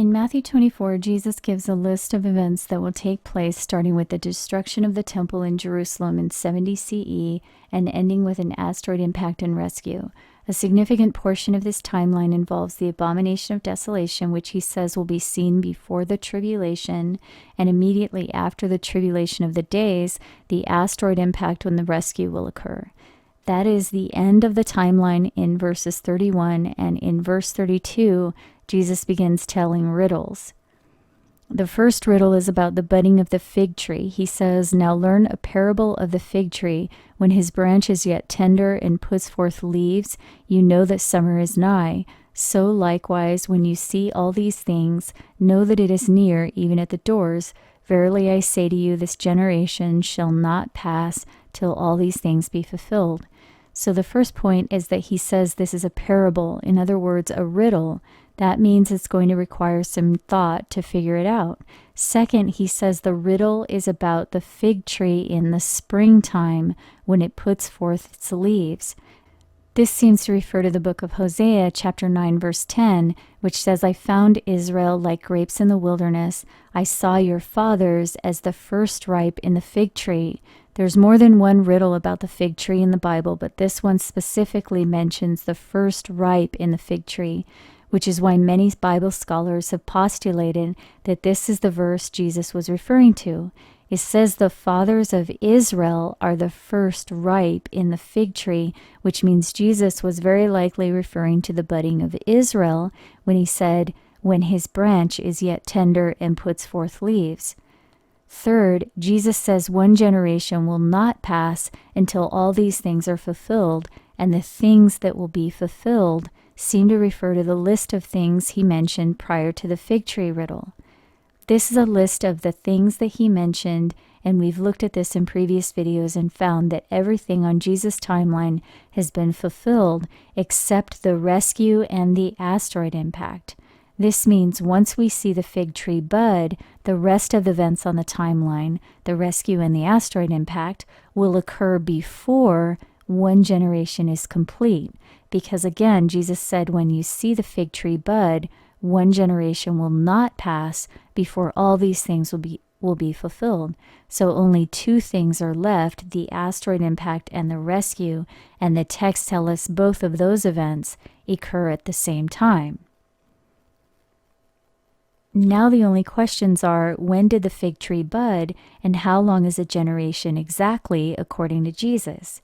In Matthew 24, Jesus gives a list of events that will take place starting with the destruction of the temple in Jerusalem in 70 CE and ending with an asteroid impact and rescue. A significant portion of this timeline involves the abomination of desolation, which he says will be seen before the tribulation, and immediately after the tribulation of the days, the asteroid impact when the rescue will occur. That is the end of the timeline in verses 31, and in verse 32, Jesus begins telling riddles. The first riddle is about the budding of the fig tree. He says, "Now learn a parable of the fig tree. When his branch is yet tender and puts forth leaves, you know that summer is nigh. So likewise, when you see all these things, know that it is near, even at the doors. Verily I say to you, this generation shall not pass till all these things be fulfilled." So the first point is that he says this is a parable, in other words, a riddle. That means it's going to require some thought to figure it out. Second, he says the riddle is about the fig tree in the springtime when it puts forth its leaves. This seems to refer to the book of Hosea, chapter 9, verse 10, which says, "I found Israel like grapes in the wilderness. I saw your fathers as the first ripe in the fig tree." There's more than one riddle about the fig tree in the Bible, but this one specifically mentions the first ripe in the fig tree, which is why many Bible scholars have postulated that this is the verse Jesus was referring to. It says the fathers of Israel are the first ripe in the fig tree, which means Jesus was very likely referring to the budding of Israel when he said, "When his branch is yet tender and puts forth leaves." Third, Jesus says one generation will not pass until all these things are fulfilled, and the things that will be fulfilled seem to refer to the list of things he mentioned prior to the fig tree riddle. This is a list of the things that he mentioned, and we've looked at this in previous videos and found that everything on Jesus' timeline has been fulfilled except the rescue and the asteroid impact. This means once we see the fig tree bud, the rest of the events on the timeline, the rescue and the asteroid impact, will occur before one generation is complete. Because again, Jesus said, when you see the fig tree bud, one generation will not pass before all these things will be fulfilled. So only two things are left, the asteroid impact and the rescue, and the texts tell us both of those events occur at the same time. Now the only questions are, when did the fig tree bud, and how long is a generation exactly, according to Jesus?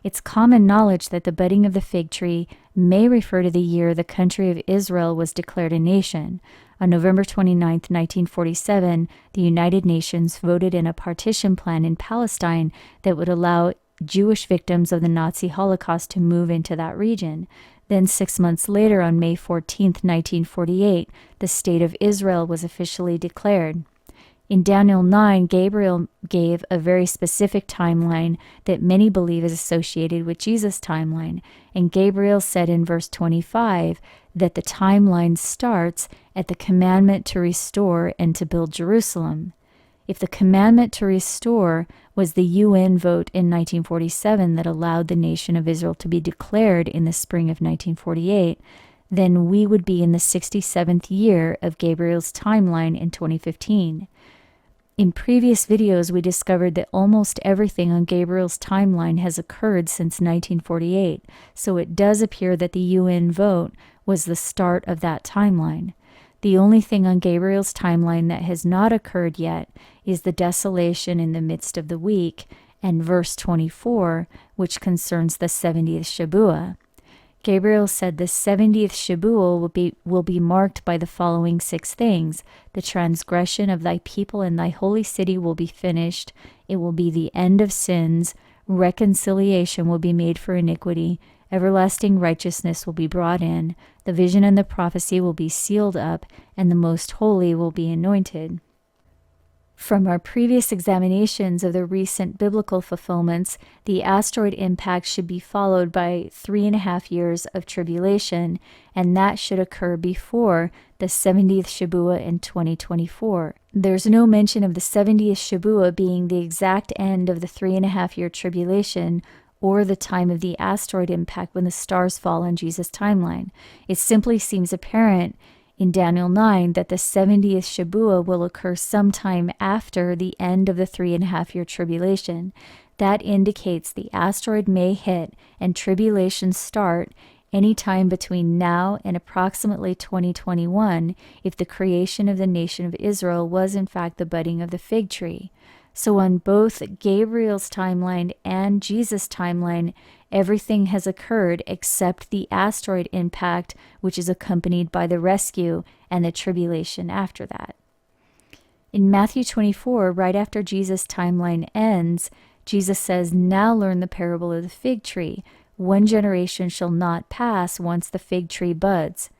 It's common knowledge that the budding of the fig tree may refer to the year the country of Israel was declared a nation. On November 29, 1947, the United Nations voted in a partition plan in Palestine that would allow Jewish victims of the Nazi Holocaust to move into that region. Then 6 months later, on May 14, 1948, the State of Israel was officially declared. In Daniel 9, Gabriel gave a very specific timeline that many believe is associated with Jesus' timeline. And Gabriel said in verse 25 that the timeline starts at the commandment to restore and to build Jerusalem. If the commandment to restore was the UN vote in 1947 that allowed the nation of Israel to be declared in the spring of 1948, then we would be in the 67th year of Gabriel's timeline in 2015. In previous videos, we discovered that almost everything on Gabriel's timeline has occurred since 1948, so it does appear that the UN vote was the start of that timeline. The only thing on Gabriel's timeline that has not occurred yet is the desolation in the midst of the week, and verse 24, which concerns the 70th Shabuah. Gabriel said the 70th Shabuah will be marked by the following 6 things. The transgression of thy people and thy holy city will be finished. It will be the end of sins. Reconciliation will be made for iniquity. Everlasting righteousness will be brought in. The vision and the prophecy will be sealed up, and the most holy will be anointed. From our previous examinations of the recent biblical fulfillments, the asteroid impact should be followed by 3.5 years of tribulation, and that should occur before the 70th Shabuah in 2024. There's no mention of the 70th Shabuah being the exact end of the 3.5-year tribulation or the time of the asteroid impact when the stars fall on Jesus' timeline. It simply seems apparent in Daniel 9 that the 70th Shabuah will occur sometime after the end of the 3.5-year tribulation. That indicates the asteroid may hit and tribulation start anytime between now and approximately 2021 if the creation of the nation of Israel was in fact the budding of the fig tree. So on both Gabriel's timeline and Jesus' timeline, everything has occurred except the asteroid impact, which is accompanied by the rescue and the tribulation after that. In Matthew 24, right after Jesus' timeline ends, Jesus says, "Now learn the parable of the fig tree. One generation shall not pass once the fig tree buds."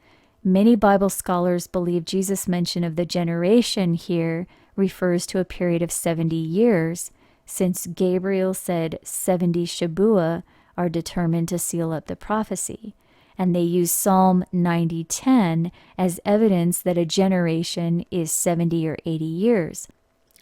Many Bible scholars believe Jesus' mention of the generation here refers to a period of 70 years, since Gabriel said 70 Shabuah are determined to seal up the prophecy. And they use Psalm 90:10 as evidence that a generation is 70 or 80 years.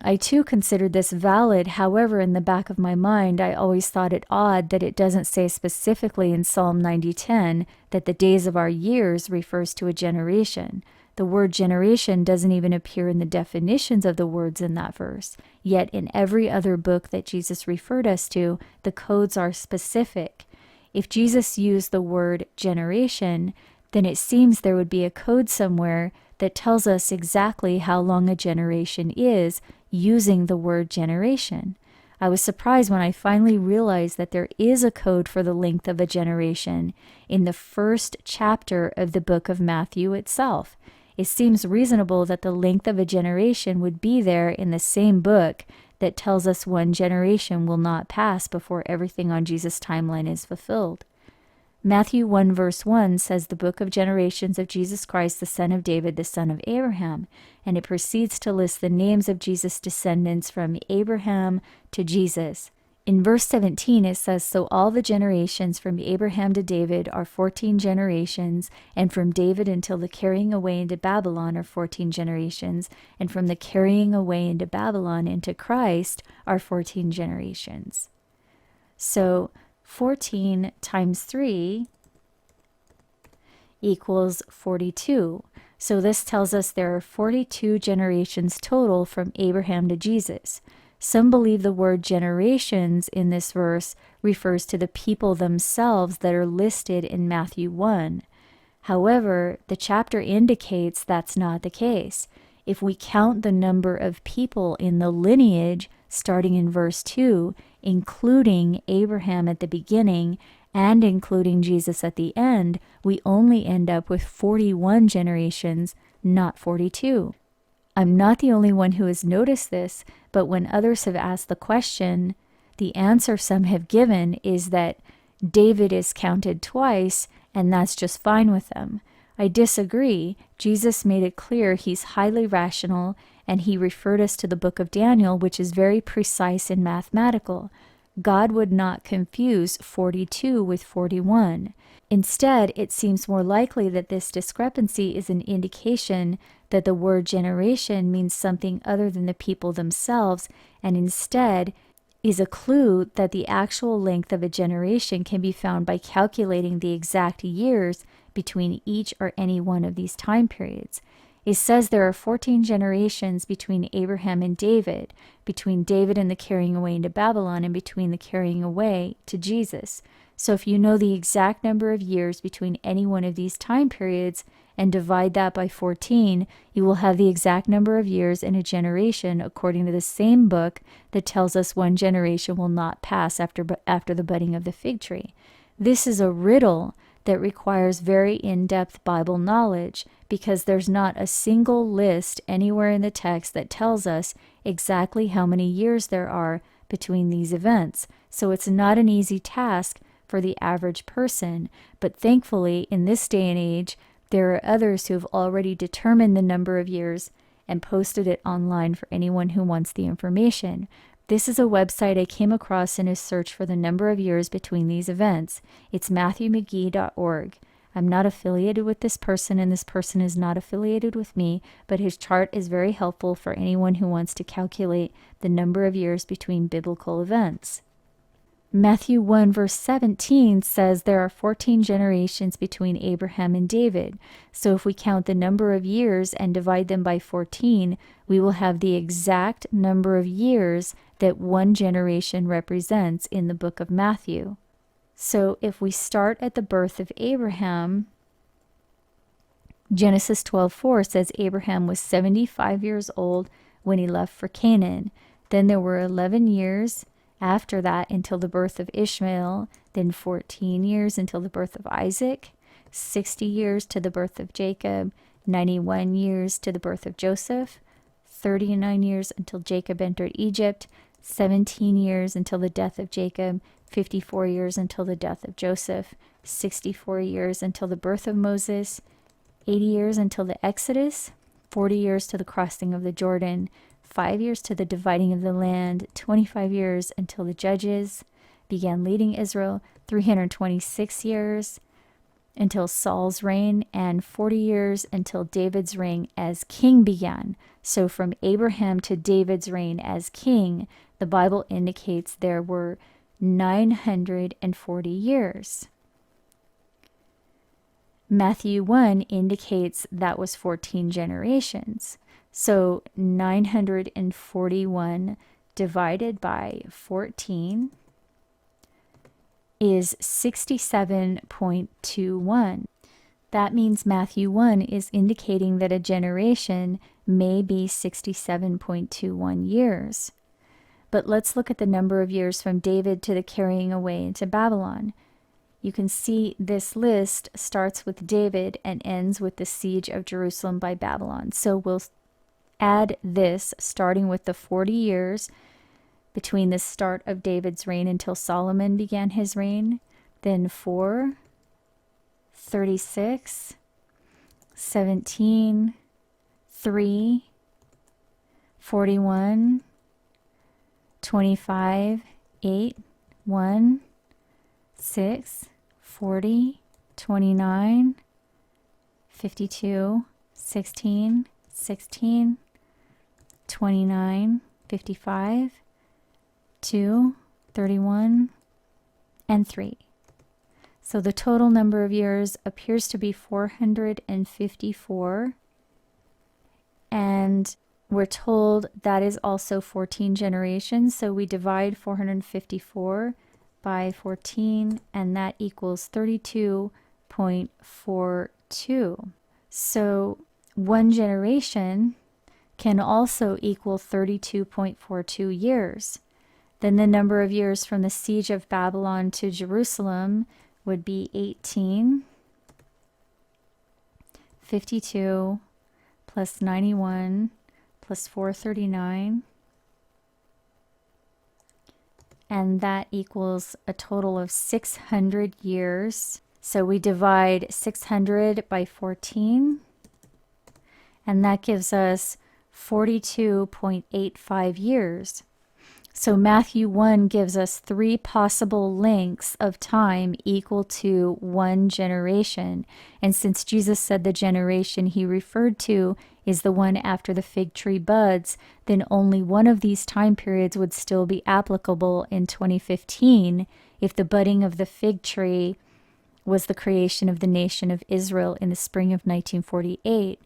I too considered this valid. However, in the back of my mind, I always thought it odd that it doesn't say specifically in Psalm 90:10 that the days of our years refers to a generation. The word generation doesn't even appear in the definitions of the words in that verse. Yet in every other book that Jesus referred us to, the codes are specific. If Jesus used the word generation, then it seems there would be a code somewhere that tells us exactly how long a generation is using the word generation. I was surprised when I finally realized that there is a code for the length of a generation in the first chapter of the book of Matthew itself. It seems reasonable that the length of a generation would be there in the same book that tells us one generation will not pass before everything on Jesus' timeline is fulfilled. Matthew 1 verse 1 says the book of generations of Jesus Christ, the son of David, the son of Abraham, and it proceeds to list the names of Jesus' descendants from Abraham to Jesus. In verse 17 it says, "So all the generations from Abraham to David are 14 generations, and from David until the carrying away into Babylon are 14 generations, and from the carrying away into Babylon into Christ are 14 generations." So 14 times 3 equals 42. So this tells us there are 42 generations total from Abraham to Jesus. Some believe the word generations in this verse refers to the people themselves that are listed in Matthew 1. However, the chapter indicates that's not the case. If we count the number of people in the lineage, starting in verse 2, including Abraham at the beginning and including Jesus at the end, we only end up with 41 generations, not 42. I'm not the only one who has noticed this, but when others have asked the question, the answer some have given is that David is counted twice, and that's just fine with them. I disagree. Jesus made it clear he's highly rational, and he referred us to the book of Daniel, which is very precise and mathematical. God would not confuse 42 with 41. Instead, it seems more likely that this discrepancy is an indication that the word generation means something other than the people themselves, and instead is a clue that the actual length of a generation can be found by calculating the exact years between each or any one of these time periods. It says there are 14 generations between Abraham and David, between David and the carrying away into Babylon, and between the carrying away to Jesus. So if you know the exact number of years between any one of these time periods and divide that by 14, you will have the exact number of years in a generation according to the same book that tells us one generation will not pass after the budding of the fig tree. This is a riddle that requires very in-depth Bible knowledge because there's not a single list anywhere in the text that tells us exactly how many years there are between these events. So it's not an easy task for the average person, but thankfully in this day and age, there are others who have already determined the number of years and posted it online for anyone who wants the information. This is a website I came across in a search for the number of years between these events. It's MatthewMcGee.org. I'm not affiliated with this person, and this person is not affiliated with me, but his chart is very helpful for anyone who wants to calculate the number of years between biblical events. Matthew 1 verse 17 says there are 14 generations between Abraham and David. So if we count the number of years and divide them by 14, we will have the exact number of years that one generation represents in the book of Matthew. So if we start at the birth of Abraham, Genesis 12:4 says Abraham was 75 years old when he left for Canaan. Then there were 11 years after that until the birth of Ishmael, then 14 years until the birth of Isaac, 60 years to the birth of Jacob, 91 years to the birth of Joseph, 39 years until Jacob entered Egypt, 17 years until the death of Jacob, 54 years until the death of Joseph, 64 years until the birth of Moses, 80 years until the Exodus, 40 years to the crossing of the Jordan, 5 years to the dividing of the land, 25 years until the judges began leading Israel, 326 years until Saul's reign, and 40 years until David's reign as king began. So from Abraham to David's reign as king, the Bible indicates there were 940 years. Matthew 1 indicates that was 14 generations. So 941 divided by 14 is 67.21. That means Matthew 1 is indicating that a generation may be 67.21 years. But let's look at the number of years from David to the carrying away into Babylon. You can see this list starts with David and ends with the siege of Jerusalem by Babylon. So we'll add this, starting with the 40 years between the start of David's reign until Solomon began his reign, then 4, 36, 17, 3, 41, 25, 8, 1, 6, 40, 29, 52, 16, 16, 29, 55, 2, 31, and 3. So the total number of years appears to be 454, and we're told that is also 14 generations, so we divide 454 by 14, and that equals 32.42. So one generation can also equal 32.42 years. Then the number of years from the siege of Babylon to Jerusalem would be 18, 52, plus 91, plus 439, and that equals a total of 600 years. So we divide 600 by 14, and that gives us 42.85 years. So Matthew 1 gives us 3 possible lengths of time equal to one generation. And since Jesus said the generation he referred to is the one after the fig tree buds, then only one of these time periods would still be applicable in 2015 if the budding of the fig tree was the creation of the nation of Israel in the spring of 1948.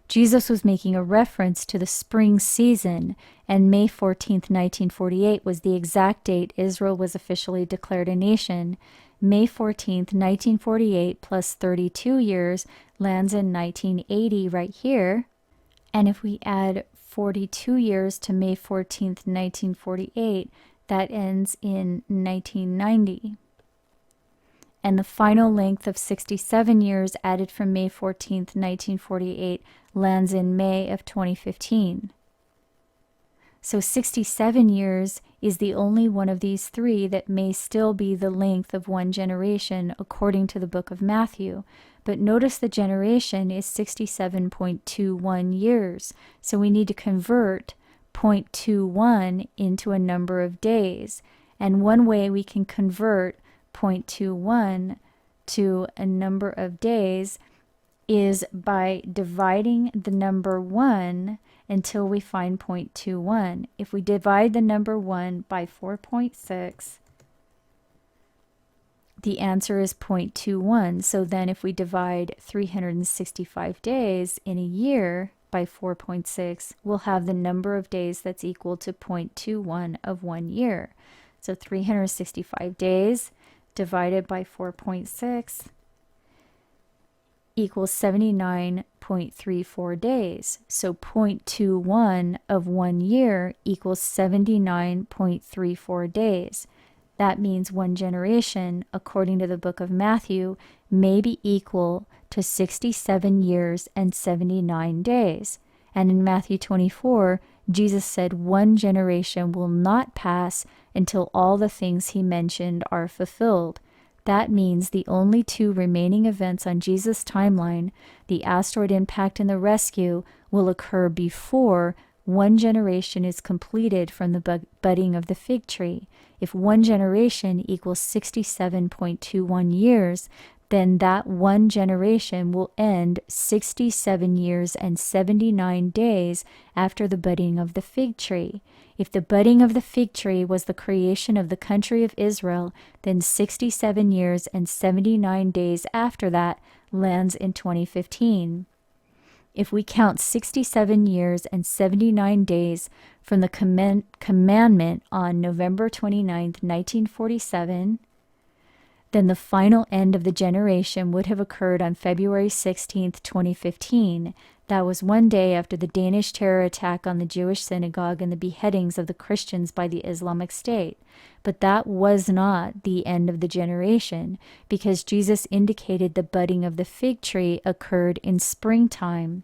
Jesus was making a reference to the spring season, and May 14th, 1948 was the exact date Israel was officially declared a nation. May 14th, 1948 plus 32 years lands in 1980 right here. And if we add 42 years to May 14th, 1948, that ends in 1990. And the final length of 67 years added from May 14th, 1948 lands in May of 2015. So 67 years is the only one of these 3 that may still be the length of one generation according to the book of Matthew. But notice the generation is 67.21 years. So we need to convert 0.21 into a number of days. And one way we can convert 0.21 to a number of days is by dividing the number 1 until we find 0.21. If we divide the number 1 by 4.6, The answer is 0.21. So then if we divide 365 days in a year by 4.6, we'll have the number of days that's equal to 0.21 of 1 year. So 365 days divided by 4.6 equals 79.34 days. So 0.21 of 1 year equals 79.34 days. That means one generation, according to the book of Matthew, may be equal to 67 years and 79 days. And in Matthew 24, Jesus said one generation will not pass until all the things he mentioned are fulfilled. That means the only two remaining events on Jesus' timeline, the asteroid impact and the rescue, will occur before one generation is completed from the budding of the fig tree. If one generation equals 67.21 years, then that one generation will end 67 years and 79 days after the budding of the fig tree. If the budding of the fig tree was the creation of the country of Israel, then 67 years and 79 days after that lands in 2015. If we count 67 years and 79 days from the commandment on November 29th, 1947, then the final end of the generation would have occurred on February 16th, 2015. That was one day after the Danish terror attack on the Jewish synagogue and the beheadings of the Christians by the Islamic State. But that was not the end of the generation, because Jesus indicated the budding of the fig tree occurred in springtime.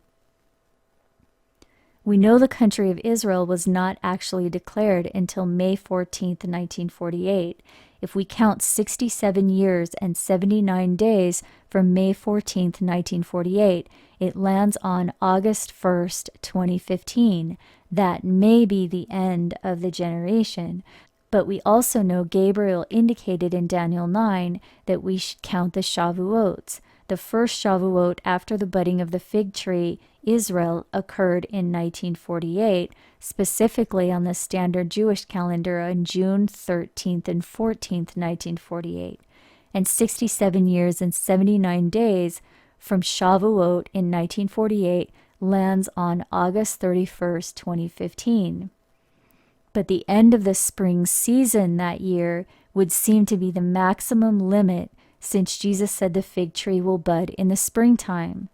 We know the country of Israel was not actually declared until May 14th, 1948. If we count 67 years and 79 days from May 14th, 1948, it lands on August 1st, 2015. That may be the end of the generation. But we also know Gabriel indicated in Daniel 9 that we should count the Shavuots. The first Shavuot after the budding of the fig tree, Israel, occurred in 1948, specifically on the standard Jewish calendar on June 13th and 14th, 1948. And 67 years and 79 days from Shavuot in 1948 lands on August 31st, 2015. But the end of the spring season that year would seem to be the maximum limit, since Jesus said the fig tree will bud in the springtime.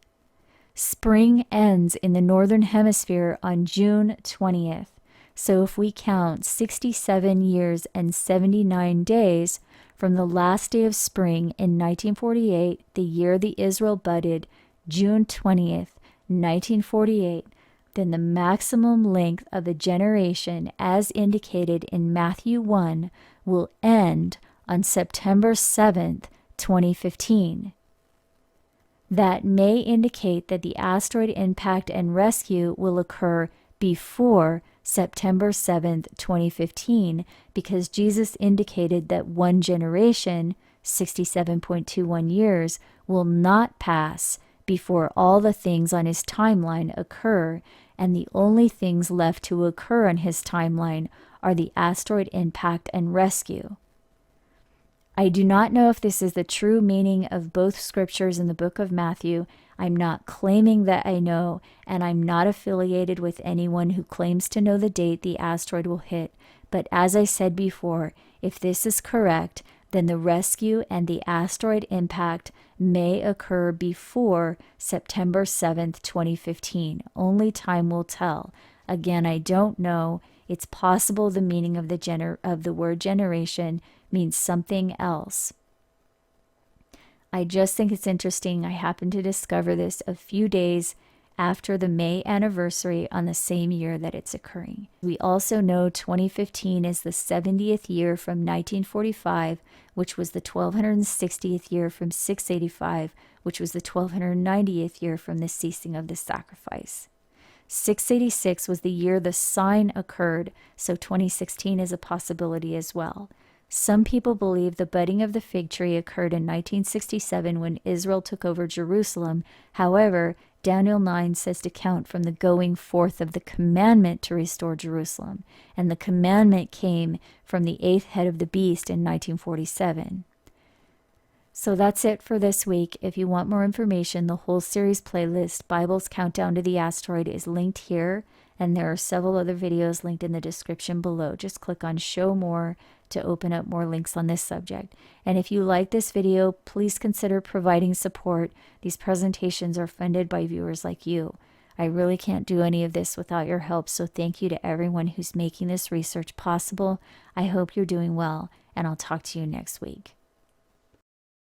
Spring ends in the northern hemisphere on June 20th. So if we count 67 years and 79 days from the last day of spring in 1948, the year the Israel budded, June 20th, 1948, then the maximum length of the generation, as indicated in Matthew 1, will end on September 7th, 2015. That may indicate that the asteroid impact and rescue will occur before September 7th, 2015, because Jesus indicated that one generation, 67.21 years, will not pass before all the things on his timeline occur, and the only things left to occur on his timeline are the asteroid impact and rescue. I do not know if this is the true meaning of both scriptures in the book of Matthew. I'm not claiming that I know, and I'm not affiliated with anyone who claims to know the date the asteroid will hit. But as I said before, if this is correct, then the rescue and the asteroid impact may occur before September 7th, 2015. Only time will tell. Again, I don't know. It's possible the meaning of the word generation means something else. I just think it's interesting. I happened to discover this a few days after the May anniversary on the same year that it's occurring. We also know 2015 is the 70th year from 1945, which was the 1260th year from 685, which was the 1290th year from the ceasing of the sacrifice. 686 was the year the sign occurred, so 2016 is a possibility as well. Some people believe the budding of the fig tree occurred in 1967 when Israel took over Jerusalem. However, Daniel 9 says to count from the going forth of the commandment to restore Jerusalem, and the commandment came from the eighth head of the beast in 1947. So that's it for this week. If you want more information, the whole series playlist, Bible's Countdown to the Asteroid, is linked here, and there are several other videos linked in the description below. Just click on Show More to open up more links on this subject. And if you like this video, please consider providing support. These presentations are funded by viewers like you. I really can't do any of this without your help, so thank you to everyone who's making this research possible. I hope you're doing well, and I'll talk to you next week.